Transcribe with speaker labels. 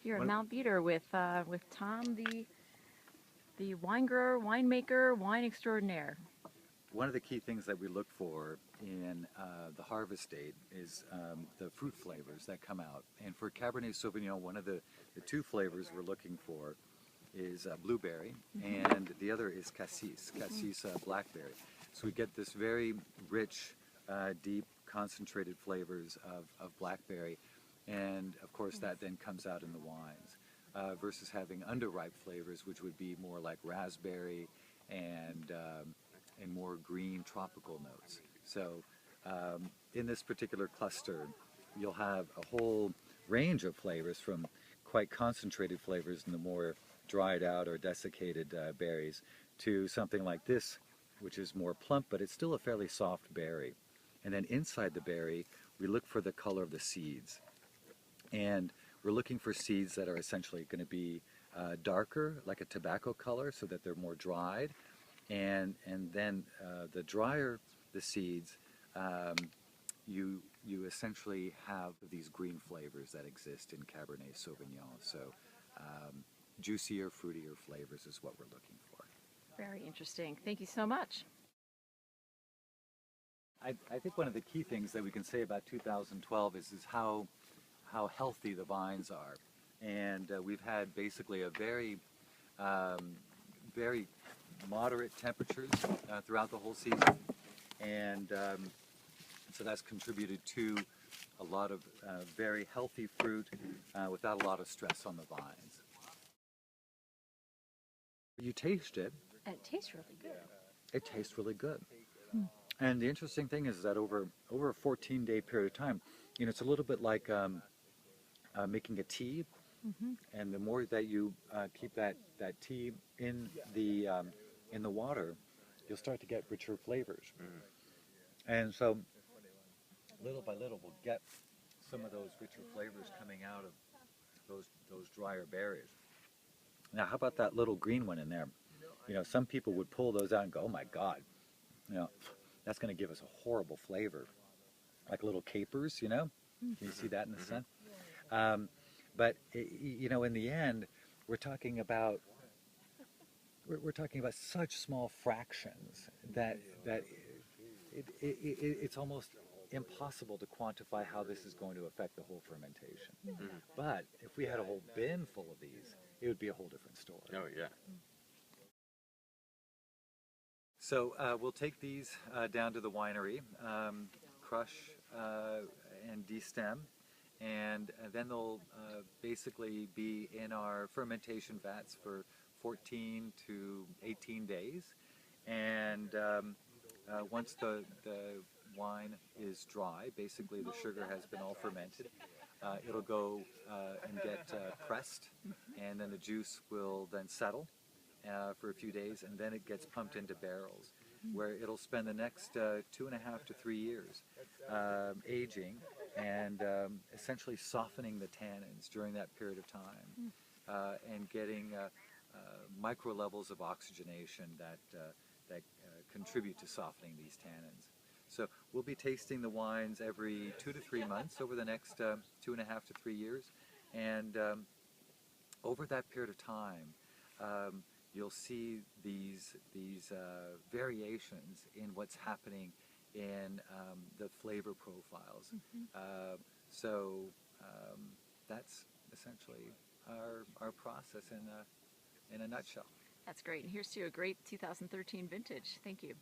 Speaker 1: Here at Mount Beater with Tom, the wine grower, winemaker, wine extraordinaire.
Speaker 2: One of the key things that we look for in the harvest date is the fruit flavors that come out. And for Cabernet Sauvignon, one of the two flavors we're looking for is blueberry, and the other is cassis blackberry. So we get this very rich, deep, concentrated flavors of blackberry, and of course that then comes out in the wines, versus having underripe flavors, which would be more like raspberry and more green tropical notes. So in this particular cluster, you'll have a whole range of flavors, from quite concentrated flavors in the more dried out or desiccated berries, to something like this, which is more plump, but it's still a fairly soft berry. And then inside the berry, we look for the color of the seeds. And we're looking for seeds that are essentially going to be darker, like a tobacco color, so that they're more dried. And then the drier the seeds, you essentially have these green flavors that exist in Cabernet Sauvignon. So juicier, fruitier flavors is what we're looking for.
Speaker 1: Very interesting. Thank you so much.
Speaker 2: I think one of the key things that we can say about 2012 is how healthy the vines are. And we've had basically a very moderate temperatures throughout the whole season, and so that's contributed to a lot of very healthy fruit without a lot of stress on the vines. You taste it.
Speaker 1: And it tastes really good.
Speaker 2: It tastes really good. And the interesting thing is that over a 14-day period of time, it's a little bit like making a tea. And the more that you keep that tea in the water, you'll start to get richer flavors. And so little by little we'll get some of those richer flavors coming out of those drier berries. Now, how about that little green one in there? Some people would pull those out and go, oh my God, that's going to give us a horrible flavor, like little capers, Can you see that in the sun? But in the end, we're talking about such small fractions that it's almost impossible to quantify how this is going to affect the whole fermentation. But if we had a whole bin full of these, it would be a whole different story.
Speaker 3: Oh yeah.
Speaker 2: So we'll take these down to the winery, crush and destem, and then they'll basically be in our fermentation vats for 14 to 18 days. And once the wine is dry, basically the sugar has been all fermented, it'll go and get pressed, and then the juice will then settle for a few days, and then it gets pumped into barrels, where it'll spend the next 2.5 to 3 years aging and essentially softening the tannins during that period of time, and getting micro levels of oxygenation that contribute to softening these tannins. So we'll be tasting the wines every 2 to 3 months over the next 2.5 to 3 years, and over that period of time, you'll see these variations in what's happening in the flavor profiles. So that's essentially our process in a nutshell.
Speaker 1: That's great. And here's to a great 2013 vintage. Thank you.